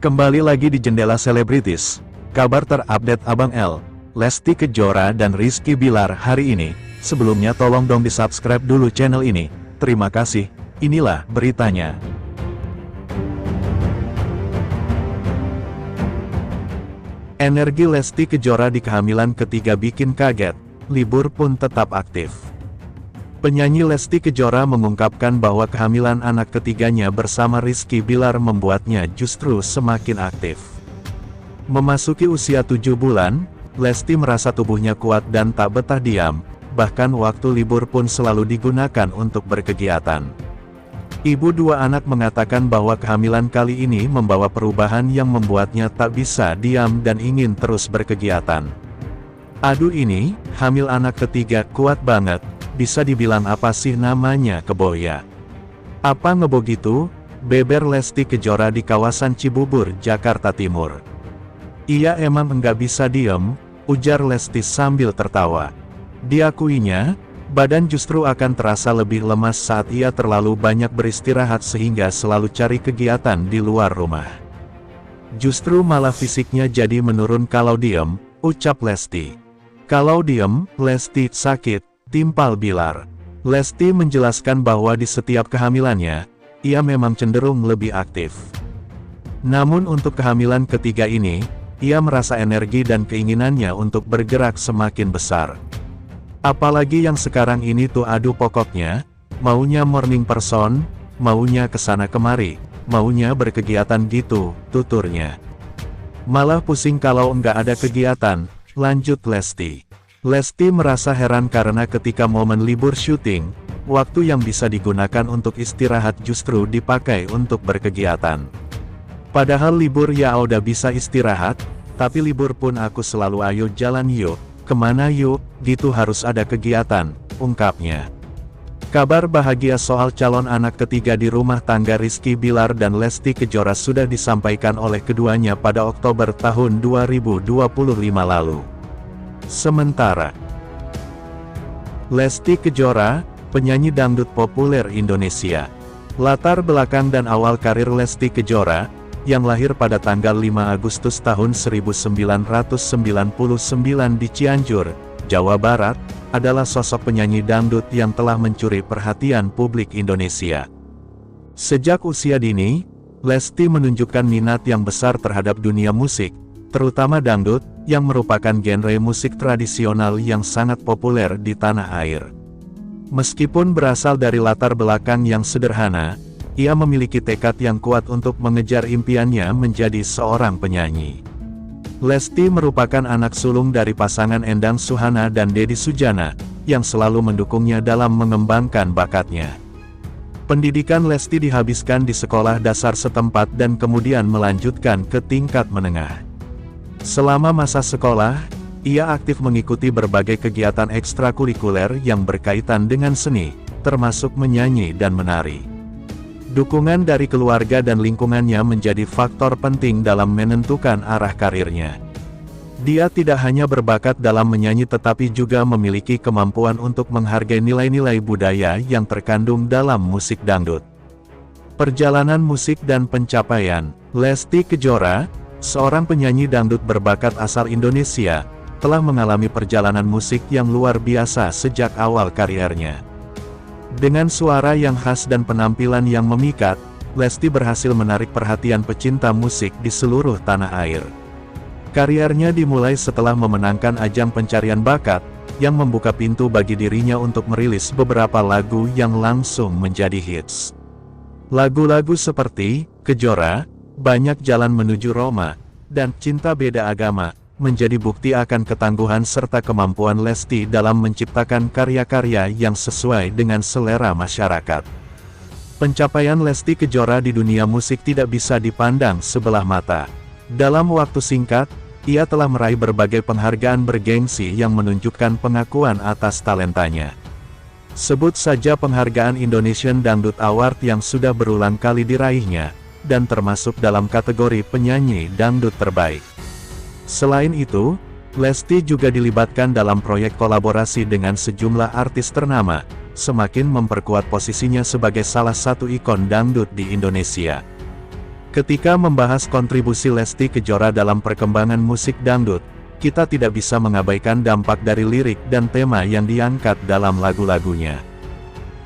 Kembali lagi di Jendela Selebritis, kabar terupdate Abang L, Lesti Kejora dan Rizky Bilar hari ini. Sebelumnya tolong dong di-subscribe dulu channel ini, terima kasih. Inilah beritanya. Energi Lesti Kejora di kehamilan ketiga bikin kaget, libur pun tetap aktif. Penyanyi Lesti Kejora mengungkapkan bahwa kehamilan anak ketiganya bersama Rizky Bilar membuatnya justru semakin aktif. Memasuki usia 7 bulan, Lesti merasa tubuhnya kuat dan tak betah diam, bahkan waktu libur pun selalu digunakan untuk berkegiatan. Ibu dua anak mengatakan bahwa kehamilan kali ini membawa perubahan yang membuatnya tak bisa diam dan ingin terus berkegiatan. Aduh ini, hamil anak ketiga kuat banget. Bisa dibilang apa sih namanya keboya? Apa ngebo gitu? Beber Lesti Kejora di kawasan Cibubur, Jakarta Timur. Iya emang enggak bisa diem, ujar Lesti sambil tertawa. Diakuinya, badan justru akan terasa lebih lemas saat ia terlalu banyak beristirahat sehingga selalu cari kegiatan di luar rumah. Justru malah fisiknya jadi menurun kalau diem, ucap Lesti. Kalau diem, Lesti sakit, timpal Bilar. Lesti menjelaskan bahwa di setiap kehamilannya, ia memang cenderung lebih aktif. Namun untuk kehamilan ketiga ini, ia merasa energi dan keinginannya untuk bergerak semakin besar. Apalagi yang sekarang ini tuh aduh pokoknya, maunya morning person, maunya kesana kemari, maunya berkegiatan gitu, tuturnya. Malah pusing kalau enggak ada kegiatan, lanjut Lesti. Lesti merasa heran karena ketika momen libur syuting, waktu yang bisa digunakan untuk istirahat justru dipakai untuk berkegiatan. Padahal libur ya udah bisa istirahat, tapi libur pun aku selalu ayo jalan yuk, kemana yuk, gitu harus ada kegiatan, ungkapnya. Kabar bahagia soal calon anak ketiga di rumah tangga Rizky Bilar dan Lesti Kejora sudah disampaikan oleh keduanya pada Oktober tahun 2025 lalu. Sementara Lesti Kejora, penyanyi dangdut populer Indonesia. Latar belakang dan awal karir Lesti Kejora, yang lahir pada tanggal 5 Agustus tahun 1999 di Cianjur, Jawa Barat, adalah sosok penyanyi dangdut yang telah mencuri perhatian publik Indonesia. Sejak usia dini, Lesti menunjukkan minat yang besar terhadap dunia musik, terutama dangdut, yang merupakan genre musik tradisional yang sangat populer di tanah air. Meskipun berasal dari latar belakang yang sederhana, ia memiliki tekad yang kuat untuk mengejar impiannya menjadi seorang penyanyi. Lesti merupakan anak sulung dari pasangan Endang Suhana dan Deddy Sujana, yang selalu mendukungnya dalam mengembangkan bakatnya. Pendidikan Lesti dihabiskan di sekolah dasar setempat dan kemudian melanjutkan ke tingkat menengah. Selama masa sekolah, ia aktif mengikuti berbagai kegiatan ekstrakurikuler yang berkaitan dengan seni, termasuk menyanyi dan menari. Dukungan dari keluarga dan lingkungannya menjadi faktor penting dalam menentukan arah karirnya. Dia tidak hanya berbakat dalam menyanyi tetapi juga memiliki kemampuan untuk menghargai nilai-nilai budaya yang terkandung dalam musik dangdut. Perjalanan musik dan pencapaian. Lesti Kejora, seorang penyanyi dangdut berbakat asal Indonesia, telah mengalami perjalanan musik yang luar biasa sejak awal kariernya. Dengan suara yang khas dan penampilan yang memikat, Lesti berhasil menarik perhatian pecinta musik di seluruh tanah air. Kariernya dimulai setelah memenangkan ajang pencarian bakat, yang membuka pintu bagi dirinya untuk merilis beberapa lagu yang langsung menjadi hits. Lagu-lagu seperti Kejora, Banyak Jalan Menuju Roma, dan Cinta Beda Agama, menjadi bukti akan ketangguhan serta kemampuan Lesti dalam menciptakan karya-karya yang sesuai dengan selera masyarakat. Pencapaian Lesti Kejora di dunia musik tidak bisa dipandang sebelah mata. Dalam waktu singkat, ia telah meraih berbagai penghargaan bergengsi yang menunjukkan pengakuan atas talentanya. Sebut saja penghargaan Indonesian Dangdut Award yang sudah berulang kali diraihnya, dan termasuk dalam kategori penyanyi dangdut terbaik. Selain itu, Lesti juga dilibatkan dalam proyek kolaborasi dengan sejumlah artis ternama, semakin memperkuat posisinya sebagai salah satu ikon dangdut di Indonesia. Ketika membahas kontribusi Lesti Kejora dalam perkembangan musik dangdut, kita tidak bisa mengabaikan dampak dari lirik dan tema yang diangkat dalam lagu-lagunya.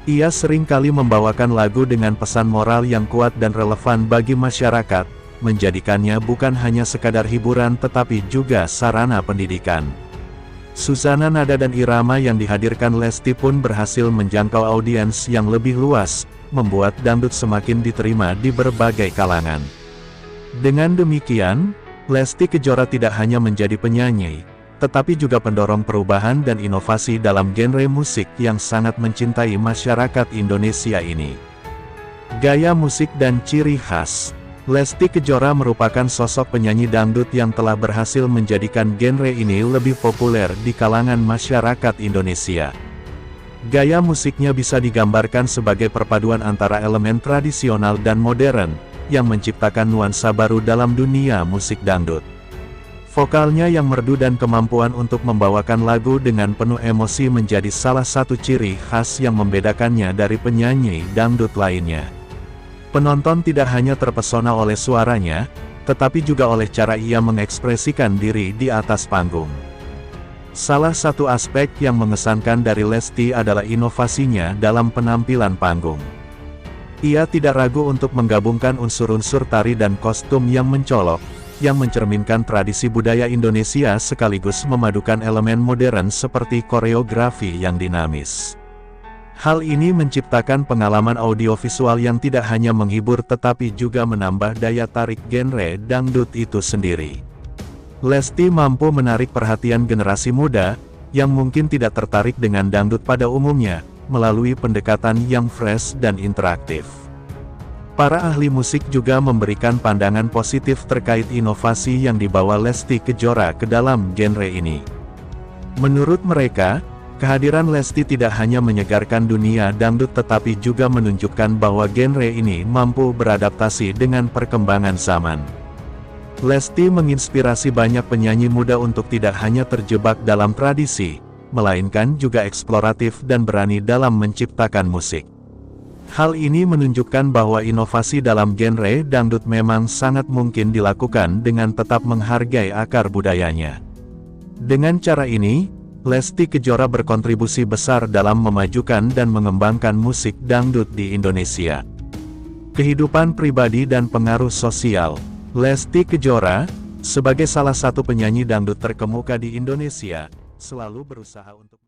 Ia sering kali membawakan lagu dengan pesan moral yang kuat dan relevan bagi masyarakat, menjadikannya bukan hanya sekadar hiburan tetapi juga sarana pendidikan. Susana nada dan irama yang dihadirkan Lesti pun berhasil menjangkau audiens yang lebih luas, membuat dangdut semakin diterima di berbagai kalangan. Dengan demikian, Lesti Kejora tidak hanya menjadi penyanyi, tetapi juga pendorong perubahan dan inovasi dalam genre musik yang sangat mencintai masyarakat Indonesia ini. Gaya musik dan ciri khas, Lesti Kejora merupakan sosok penyanyi dangdut yang telah berhasil menjadikan genre ini lebih populer di kalangan masyarakat Indonesia. Gaya musiknya bisa digambarkan sebagai perpaduan antara elemen tradisional dan modern, yang menciptakan nuansa baru dalam dunia musik dangdut. Vokalnya yang merdu dan kemampuan untuk membawakan lagu dengan penuh emosi menjadi salah satu ciri khas yang membedakannya dari penyanyi dangdut lainnya. Penonton tidak hanya terpesona oleh suaranya, tetapi juga oleh cara ia mengekspresikan diri di atas panggung. Salah satu aspek yang mengesankan dari Lesti adalah inovasinya dalam penampilan panggung. Ia tidak ragu untuk menggabungkan unsur-unsur tari dan kostum yang mencolok, yang mencerminkan tradisi budaya Indonesia sekaligus memadukan elemen modern seperti koreografi yang dinamis. Hal ini menciptakan pengalaman audiovisual yang tidak hanya menghibur tetapi juga menambah daya tarik genre dangdut itu sendiri. Lesti mampu menarik perhatian generasi muda, yang mungkin tidak tertarik dengan dangdut pada umumnya, melalui pendekatan yang fresh dan interaktif. Para ahli musik juga memberikan pandangan positif terkait inovasi yang dibawa Lesti Kejora ke dalam genre ini. Menurut mereka, kehadiran Lesti tidak hanya menyegarkan dunia dangdut tetapi juga menunjukkan bahwa genre ini mampu beradaptasi dengan perkembangan zaman. Lesti menginspirasi banyak penyanyi muda untuk tidak hanya terjebak dalam tradisi, melainkan juga eksploratif dan berani dalam menciptakan musik. Hal ini menunjukkan bahwa inovasi dalam genre dangdut memang sangat mungkin dilakukan dengan tetap menghargai akar budayanya. Dengan cara ini, Lesti Kejora berkontribusi besar dalam memajukan dan mengembangkan musik dangdut di Indonesia. Kehidupan pribadi dan pengaruh sosial, Lesti Kejora, sebagai salah satu penyanyi dangdut terkemuka di Indonesia, selalu berusaha untuk